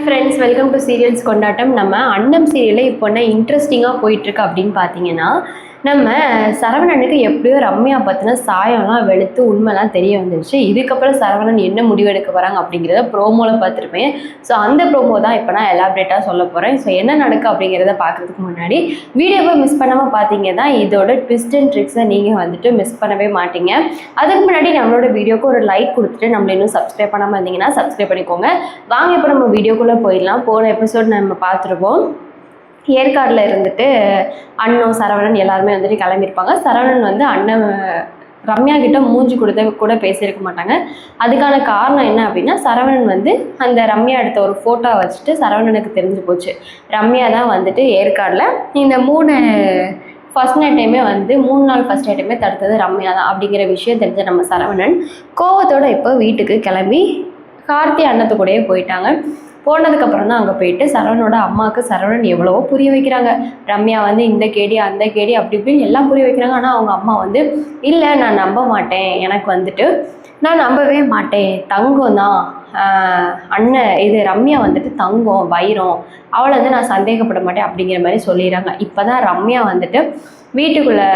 Friends, welcome to serials கொண்டாட்டம். நம்ம அன்னம் சீரியலில் இப்போ என்ன இன்ட்ரெஸ்டிங்காக போயிட்டுருக்கு அப்படின்னு பார்த்தீங்கன்னா, நம்ம சரவணனுக்கு எப்படியோ ரம்யா பற்றின சாயம்லாம் வெளுத்து உண்மைலாம் தெரிய வந்துருச்சு. இதுக்கப்புறம் சரவணன் என்ன முடிவெடுக்க போகிறாங்க அப்படிங்கிறத ப்ரோமோவில் பார்த்துருப்பேன். ஸோ அந்த ப்ரோமோ தான் இப்போ நான் எலாபரேட்டாக சொல்ல போகிறேன். ஸோ என்ன நடக்கும் அப்படிங்கிறத பார்க்குறதுக்கு முன்னாடி வீடியோவை மிஸ் பண்ணாமல் பார்த்தீங்கன்னா இதோட ட்விஸ்ட் அண்ட் ட்ரிக்ஸை நீங்கள் வந்துட்டு மிஸ் பண்ணவே மாட்டீங்க. அதுக்கு முன்னாடி நம்மளோட வீடியோக்கு ஒரு லைக் கொடுத்துட்டு நம்மள இன்னும் சப்ஸ்கிரைப் பண்ணாமல் இருந்தீங்கன்னா சப்ஸ்கிரைப் பண்ணிக்கோங்க. வாங்க இப்போ நம்ம வீடியோக்குள்ளே போயிடலாம். போன எபிசோட் நம்ம பார்த்துருப்போம். ஏற்காடில் இருந்துட்டு அண்ணன் சரவணன் எல்லாருமே வந்துட்டு கிளம்பியிருப்பாங்க. சரவணன் வந்து அண்ணன் ரம்யா கிட்ட மூஞ்சி கொடுத்த கூட பேசியிருக்க மாட்டாங்க. அதுக்கான காரணம் என்ன அப்படின்னா, சரவணன் வந்து அந்த ரம்யா எடுத்த ஒரு ஃபோட்டோ வச்சுட்டு சரவணனுக்கு தெரிஞ்சு போச்சு ரம்யா தான் வந்துட்டு ஏற்காடில் இந்த ஃபர்ஸ்ட் நைட்டையுமே வந்து 3 நாள் ஃபர்ஸ்ட் நைட்டையுமே தடுத்தது ரம்யா தான் அப்படிங்கிற விஷயம் தெரிஞ்ச நம்ம சரவணன் கோவத்தோட இப்போ வீட்டுக்கு கிளம்பி கார்த்தி அண்ணத்து கூடயே போயிட்டாங்க. போனதுக்கப்புறம் தான் அங்கே போயிட்டு சரவணோட அம்மாவுக்கு சரவணன் எவ்வளவோ புரிய வைக்கிறாங்க. ரம்யா வந்து இந்த கேடி அந்த கேடி அப்படி இப்படின்னு எல்லாம் புரிய வைக்கிறாங்க. ஆனால் அவங்க அம்மா வந்து இல்லை, நான் நம்ப மாட்டேன், எனக்கு வந்துட்டு நான் நம்பவே மாட்டேன், தங்கம் தான் அண்ணன், இது ரம்யா வந்துட்டு தங்கம் வைரம், அவளை வந்து நான் சந்தேகப்பட மாட்டேன் அப்படிங்கிற மாதிரி சொல்லிடுறாங்க. இப்போ தான் ரம்யா வந்துட்டு வீட்டுக்குள்ளே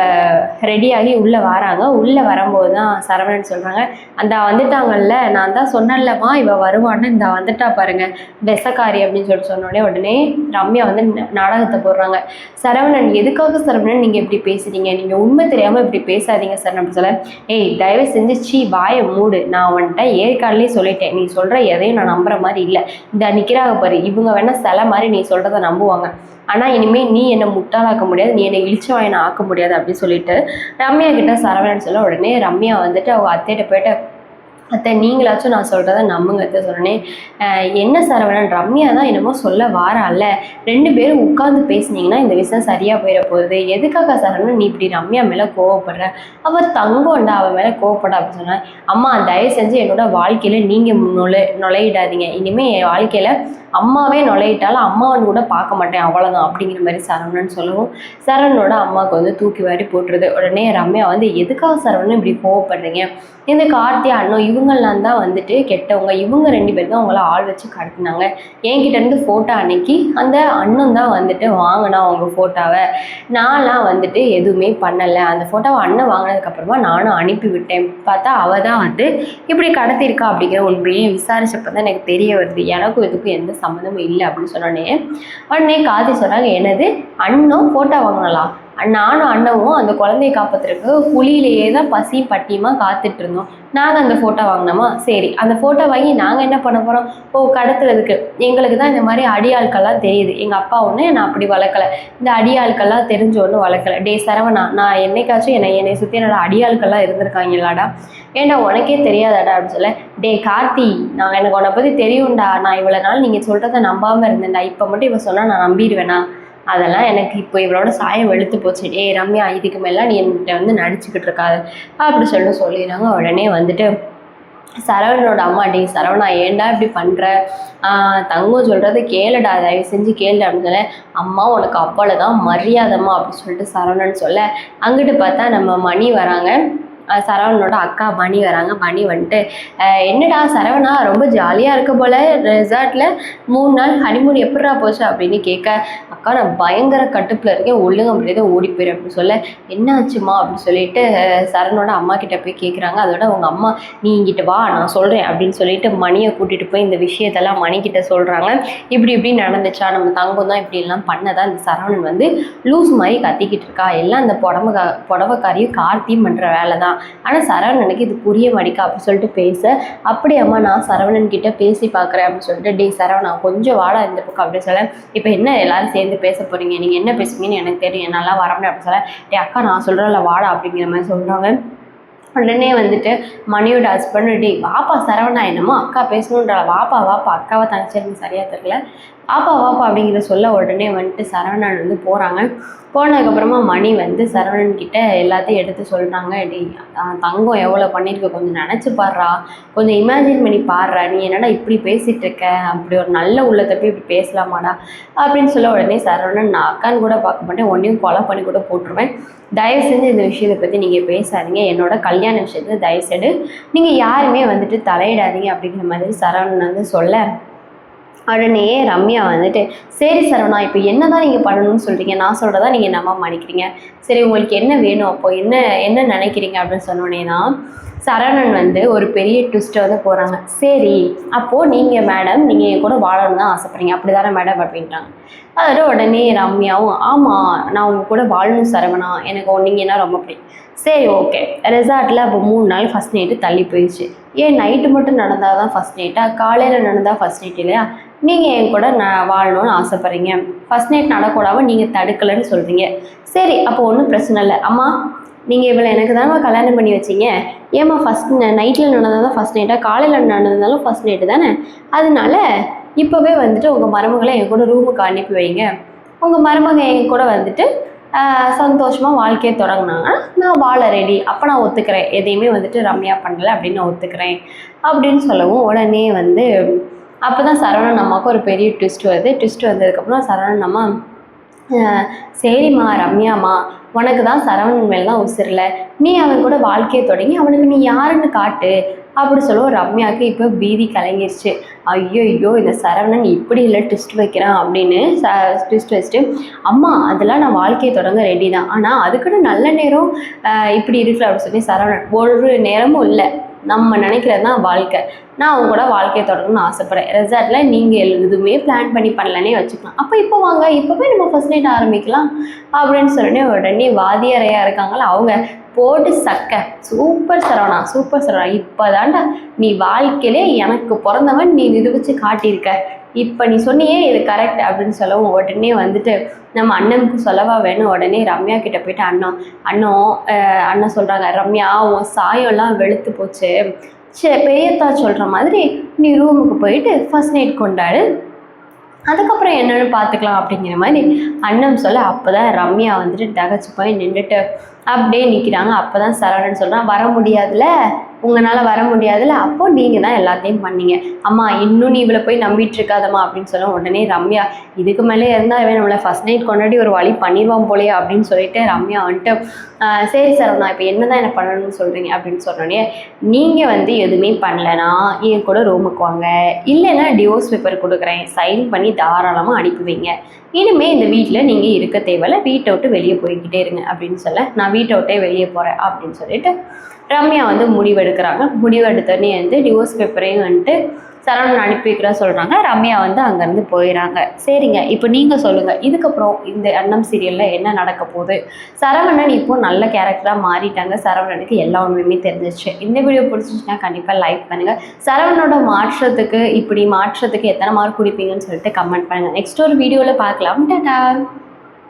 ரெடியாகி உள்ளே வராங்க. உள்ளே வரும்போது தான் சரவணன் சொல்கிறாங்க, அந்த வந்துட்டாங்கல்ல, நான் தான் சொன்னேன்லம்மா இவள் வருவான்னு, இந்த வந்துட்டா பாருங்க பெசக்காரி அப்படின்னு சொன்னோடனே உடனே ரம்யா வந்து நாடகத்தை போடுறாங்க. சரவணன், எதுக்காக சரவணன் நீங்கள் இப்படி பேசுகிறீங்க, நீங்கள் உண்மை தெரியாமல் இப்படி பேசாதீங்க சார் அப்படி சொல்ல, ஏய் தயவு செஞ்சு வாயை மூடு, நான் வந்துட்டு ஏற்காடுலேயே சொல்லிட்டேன், நீ சொல்கிற எதையும் நான் நம்புற மாதிரி இல்லை, இந்த நிற்கிறாங்க பாரு இவங்க வேணால் சில மாதிரி நீ சொல்கிறத நம்புவாங்க, ஆனால் இனிமேல் நீ என்னை முட்டாளாக்க முடியாது, நீ என்னை இழிச்சவாயனை ஆக்க முடியாது அப்படின்னு சொல்லிட்டு ரம்யா கிட்ட சரவணன் சொல்ல உடனே ரம்யா வந்துட்டு அவங்க அத்தைகிட்ட போயிட்டு, அத்தை நீங்களாச்சும் நான் சொல்கிறத நம்புங்க அத்தை சொன்னேன். என்ன சரவணன், ரம்யா தான் என்னமோ சொல்ல வாரால, 2 பேரும் உட்காந்து பேசுனீங்கன்னா இந்த விஷயம் சரியாக போயிட போகுது, எதுக்காக சரவணன் நீ இப்படி ரம்யா மேலே கோவப்படுற, அவள் தங்கம்டா, அவன் மேலே கோவப்பட அப்படின்னு சொன்னேன். அம்மா தயவு செஞ்சு என்னோட வாழ்க்கையில் நீங்கள் நுழையிடாதீங்க, இனிமேல் என் வாழ்க்கையில் அம்மாவே நுழையிட்டாலும் அம்மாவன் கூட பார்க்க மாட்டேன் அவ்வளோதான் அப்படிங்கிற மாதிரி சரவணன் சொல்லவும் சரவணனோட அம்மாவுக்கு வந்து தூக்கி வாரி போட்டுருது. உடனே ரம்யா வந்து எதுக்காக சரவணன் இப்படி கோவப்படுறீங்க, இந்த கார்த்தி அண்ணன் இவங்கெல்லாம் தான் வந்துட்டு கெட்டவங்க, இவங்க 2 பேரும் தான் அவங்கள ஆள் வச்சு கடத்தினாங்க, என்கிட்ட இருந்து ஃபோட்டோ அன்னைக்கு அந்த அண்ணன் தான் வந்துட்டு வாங்கினா அவங்க ஃபோட்டோவை, நான்லாம் வந்துட்டு எதுவுமே பண்ணலை, அந்த ஃபோட்டோவை அண்ணன் வாங்கினதுக்கப்புறமா நானும் அனுப்பி விட்டேன், பார்த்தா அவள் தான் வந்து இப்படி கடத்திருக்கா அப்படிங்கிற உண்மையை விசாரிச்சப்போ தான் எனக்கு தெரிய வருது, எனக்கும் இதுக்கும் எந்த சம்மந்தமும் இல்லை அப்படின்னு சொன்னோடனே உடனே கார்த்தி சொல்கிறாங்க, எனது அண்ணன் ஃபோட்டோ வாங்கலாம், நானும் அண்ணவும் அந்த குழந்தைய காப்பாற்றுறதுக்கு குழியிலேயே தான் பசி பட்டியமா காத்துட்டு இருந்தோம், நாங்கள் அந்த ஃபோட்டோ வாங்கினோமா, சரி அந்த ஃபோட்டோ வாங்கி நாங்கள் என்ன பண்ண போகிறோம், கடத்துறதுக்கு எங்களுக்கு தான் இந்த மாதிரி அடியாட்கள்லாம் தெரியுது, எங்கள் அப்பா ஒன்று நான் அப்படி வளர்க்கலை, இந்த அடியாட்கள்லாம் தெரிஞ்ச ஒன்று வளர்க்கலை, டே சரவணா நான் என்னைக்காச்சும் என்னை சுற்றி என்னோட அடியாட்கள்லாம் இருந்திருக்காங்களாடா, ஏண்டா உனக்கே தெரியாதாடா அப்படின்னு சொல்ல, டே கார்த்தி நான் எனக்கு உன்னை பற்றி தெரியும்டா, நான் இவ்வளோ நாள் நீங்கள் சொல்கிறத நம்பாமல் இருந்தேன்டா, இப்போ மட்டும் இவன் சொன்னால் நான் நம்பிடுவேனா, அதெல்லாம் எனக்கு இப்போ இவளோட சாயம் வெளுத்து போச்சு, டே ரம்யா இதுக்கு மேலே நீ என்கிட்ட வந்து நடிச்சுக்கிட்டு இருக்காது அப்படி சொல்லிடுறாங்க. உடனே வந்துட்டு சரவணனோட அம்மா, டே சரவணா ஏன்டா இப்படி பண்ணுற, தங்கம் சொல்கிறது கேளுடா, தயவு செஞ்சு கேளு அப்படின்னு சொல்ல, அம்மா உனக்கு அவ்வளோதான் மரியாதைம்மா அப்படின்னு சொல்லிட்டு சரவணன் சொல்ல, அங்கிட்டு பார்த்தா நம்ம மணி வராங்க, சரவணனோட அக்கா மணி வராங்க. மணி வந்துட்டு, என்னடா சரவணா ரொம்ப ஜாலியாக இருக்க போல் ரெசார்ட்டில் 3 நாள் ஹனிமூன் எப்படா போச்சு அப்படின்னு கேட்க, அக்கா நான் பயங்கர கட்டுப்பில் இருக்கேன், ஒழுங்க முடியாத ஓடி போயிரு அப்படின்னு சொல்ல, என்ன ஆச்சுமா அப்படின்னு சொல்லிட்டு சரவணோட அம்மா கிட்ட போய் கேட்குறாங்க. அதோட அவங்க அம்மா, நீ இங்கிட்ட வா நான் சொல்கிறேன் அப்படின்னு சொல்லிட்டு மணியை கூட்டிகிட்டு போய் இந்த விஷயத்தெல்லாம் மணிக்கிட்ட சொல்கிறாங்க. இப்படி நடந்துச்சா, நம்ம தங்கம் தான் இப்படிலாம் பண்ணதான் இந்த சரவணன் வந்து லூஸ் மாதிரி கத்திக்கிட்டு இருக்கா, எல்லாம் அந்த புடவைக்காரியும் கார்த்தியும் பண்ணுற வேலை தான், ஆனால் சரவணனுக்கு இது புரிய மாட்டேக்கா அப்படின்னு சொல்லிட்டு பேச, அப்படி அம்மா நான் சரவணன் கிட்ட பேசி பார்க்குறேன் அப்படின்னு சொல்லிட்டு, டே சரவணா கொஞ்சம் வாடா இந்த பக்கம் அப்படி சொல்ல, இப்போ என்ன எல்லாரும் சேர்ந்து பேச போகிறீங்க, நீங்கள் என்ன பேசுவீங்கன்னு எனக்கு தெரியும், நல்லா வரமுடியும் அப்படின்னு சொல்ல, டே அக்கா நான் சொல்கிறேன்ல வாடா அப்படிங்கிற மாதிரி சொல்கிறாங்க. உடனே வந்துட்டு மணியோட ஹஸ்பண்ட், டே வாப்பா சரவணா என்னமோ அக்கா பேசணுன்றா, வாப்பா அக்காவை தனிச்சிருந்து சரியாக தெரியல, வாப்பா அப்படிங்கிற சொல்ல உடனே வந்துட்டு சரவணன் வந்து போகிறாங்க. போனதுக்கப்புறமா மணி வந்து சரவணன் கிட்ட எல்லாத்தையும் எடுத்து சொல்கிறாங்க, டே தங்கம் எவ்வளோ பண்ணியிருக்க, கொஞ்சம் நினச்சி பாடுறா, கொஞ்சம் இமேஜின் பண்ணி பாடுறா, நீ என்னடா இப்படி பேசிகிட்டு இருக்க, அப்படி ஒரு நல்ல உள்ளத்தை போய் இப்படி பேசலாமாடா அப்படின்னு சொல்ல உடனே சரவணன், நான் அக்கான்னு கூட பார்க்க மாட்டேன், ஒன்றையும் கொலை பண்ணி கூட போட்டுருவேன், தயவு செஞ்சு இந்த விஷயத்தை பற்றி நீங்கள் பேசாதீங்க, என்னோட கல்யாண விஷயத்தை தயவுசெய்து நீங்கள் யாருமே வந்துட்டு தலையிடாதீங்க அப்படிங்கிற மாதிரி சரவணன் வந்து சொல்ல, உடனே ரம்யா வந்துட்டு சரி சரவணா இப்போ என்ன தான் நீங்கள் பண்ணணும்னு சொல்கிறீங்க, நான் சொல்கிறதா நீங்கள் நம்ப மாட்டேங்கிறீங்க, சரி உங்களுக்கு என்ன வேணும், அப்போ என்ன என்ன நினைக்கிறீங்க அப்படின்னு சொன்னோடனே தான் சரவணன் வந்து ஒரு பெரிய ட்விஸ்ட்டை வந்து போகிறாங்க. சரி அப்போது நீங்கள் மேடம் நீங்கள் என் கூட வாழணும்னு தான் ஆசைப்படுறீங்க அப்படி தானே மேடம் அப்படின்ட்டாங்க. அதோட உடனே ரம்யாவும் ஆமாம் நான் உங்க கூட வாழணும் சரவணா, எனக்கு நீங்கன்னா ரொம்ப பிடிக்கும். சரி ஓகே, ரெசார்ட்டில் அப்போ 3 நாள் ஃபஸ்ட் நைட்டு தள்ளி போயிடுச்சு. ஏன் நைட்டு மட்டும் நடந்தால் தான் ஃபஸ்ட் நைட்டா, காலையில் நடந்தால் ஃபஸ்ட் நைட் இல்லையா? நீங்கள் என் கூட வாழணும்னு ஆசைப்பட்றீங்க, ஃபஸ்ட் நைட் நடக்கூடாமல் நீங்கள் தடுக்கலைன்னு சொல்கிறீங்க. சரி அப்போ ஒன்றும் பிரச்சனை இல்லை. அம்மா நீங்கள் இவளை எனக்கு தானே கல்யாணம் பண்ணி வச்சிங்க, ஏம்மா ஃபஸ்ட் நைட்டில் நடந்தால் தான் ஃபஸ்ட் நைட்டாக, காலையில் நடந்தாலும் ஃபஸ்ட் நைட்டு தானே, அதனால இப்போவே வந்துட்டு உங்கள் மருமகளை என் கூட ரூமுக்கு அனுப்பி வைங்க, உங்கள் மருமக என் கூட வந்துட்டு சந்தோஷமாக வாழ்க்கையை தொடங்கினாங்கன்னா நான் வாழ ரெடி, அப்போ நான் ஒத்துக்கிறேன், எதையுமே வந்துட்டு ரம்யா பண்ணலை அப்படின்னு நான் ஒத்துக்கிறேன் அப்படின்னு சொல்லவும் உடனே வந்து அப்போ தான் சரவணன் அம்மாவுக்கு ஒரு பெரிய ட்விஸ்ட் வருது. ட்விஸ்ட் வந்ததுக்கப்புறம் சரவணன் அம்மா சரிம்மா ரம்யாம்மா உனக்கு தான் சரவணன் மேலே தான் உசிரல, நீ அவன் கூட வாழ்க்கையை தொடங்கி அவனுக்கு நீ யாருன்னு காட்டு அப்படி சொல்லுவோம். ரம்யாவுக்கு இப்போ பீதி கலங்கிருச்சு. ஐயோ இந்த சரவணன் இப்படி இல்லை ட்விஸ்ட் வைக்கிறான் அப்படின்னு ட்விஸ்ட் வச்சுட்டு அம்மா அதெல்லாம் நான் வாழ்க்கையை தொடங்க ரெடி தான், ஆனால் அதுக்குன்னு நல்ல நேரம் இப்படி இருக்குல்ல அப்படின்னு சொல்லி சரவணன் ஒரு நேரமும் இல்லை, நம்ம நினைக்கிறது தான் வாழ்க்கை, நான் அவங்க கூட வாழ்க்கையை தொடங்கணும்னு ஆசைப்பட்றேன், ரெசார்ட்டில் நீங்கள் எதுவுமே பிளான் பண்ணி பண்ணலன்னே வச்சுக்கலாம், அப்போ இப்போ வாங்க இப்போவே நம்ம ஃபர்ஸ்ட் நைட் ஆரம்பிக்கலாம் அப்படின்னு சொல்லிட்டு உடனே வாதியாரையாக இருக்காங்களா அவங்க போட்டு சக்க சூப்பர் சரவணா சூப்பர் சரவணா, இப்போ தாண்டா நீ வாழ்க்கையிலே எனக்கு பிறந்தவன் நீ நிரூபித்து காட்டியிருக்க, இப்போ நீ சொன்னியே இது கரெக்ட் அப்படின்னு சொல்லவும் உடனே வந்துட்டு நம்ம அண்ணனுக்கு சொல்லவா வேணும். உடனே ரம்யா கிட்ட போயிட்டு அண்ணன் சொல்கிறாங்க ரம்யா உன் சாயம்லாம் வெளுத்து போச்சு, பெரியத்தா சொல்கிற மாதிரி நீ ரூமுக்கு போயிட்டு ஃபர்ஸ்ட் நைட் கொண்டாடு, அதுக்கப்புறம் என்னென்னு பார்த்துக்கலாம் அப்படிங்கிற மாதிரி அண்ணன் சொல்ல அப்போ தான் ரம்யா வந்துட்டு தகச்சு போய் நின்றுட்டு அப்படியே நிற்கிறாங்க. அப்போ தான் சரவணன் சொல்கிறான் வர முடியாதுல்ல, உங்களால் வர முடியாதுல்ல, அப்போ நீங்கள் தான் எல்லாத்தையும் பண்ணீங்க, அம்மா இன்னும் நீ இவளை போய் நம்பிட்டு இருக்காதம்மா அப்படின்னு சொல்ல உடனே ரம்யா இதுக்கு மேலே இருந்தால் இவன் நம்மளை ஃபஸ்ட் நைட் கொண்டாடி ஒரு வழி பண்ணிடுவான் போலையே அப்படின்னு சொல்லிட்டு ரம்யா வந்துட்டு சரி சரவணா இப்போ என்ன தான் என்ன பண்ணணும்னு சொல்கிறீங்க அப்படின்னு சொன்னோடனே நீங்கள் வந்து எதுவுமே பண்ணலைன்னா என் கூட ரூமுக்கு வாங்க, இல்லைன்னா டிவோர்ஸ் பேப்பர் கொடுக்குறேன் சைன் பண்ணி தாராளமாக அனுப்பி வைங்க, இனிமேல் இந்த வீட்டில் நீங்கள் இருக்க தேவையில்ல, வீட்டை விட்டு வெளியே போய்கிட்டே இருங்க அப்படின்னு சொல்ல நான் வீட்டை விட்டே வெளியே போகிறேன் அப்படின்னு சொல்லிட்டு ரம்யா வந்து முடிவெடுக்கிறாங்க. முடிவெடுத்தோடனே வந்து டிவோர்ஸ் பேப்பரையும் வந்துட்டு சரவணன் அனுப்பி வைக்கிறா சொல்கிறாங்க. ரம்யா வந்து அங்கேருந்து போயிடறாங்க. சரிங்க இப்போ நீங்கள் சொல்லுங்கள் இதுக்கப்புறம் இந்த அன்னம் சீரியலில் என்ன நடக்க போகுது? சரவணன் இப்போது நல்ல கேரக்டராக மாறிட்டாங்க, சரவணனுக்கு எல்லா உண்மையுமே தெரிஞ்சிச்சு. இந்த வீடியோ பிடிச்சிச்சுன்னா கண்டிப்பாக லைக் பண்ணுங்கள், சரவணனோட மாற்றத்துக்கு எத்தனை மார்க் கொடுப்பீங்கன்னு சொல்லிட்டு கமெண்ட் பண்ணுங்கள். நெக்ஸ்ட் ஒரு வீடியோவில் பார்க்கலாம். டாடா.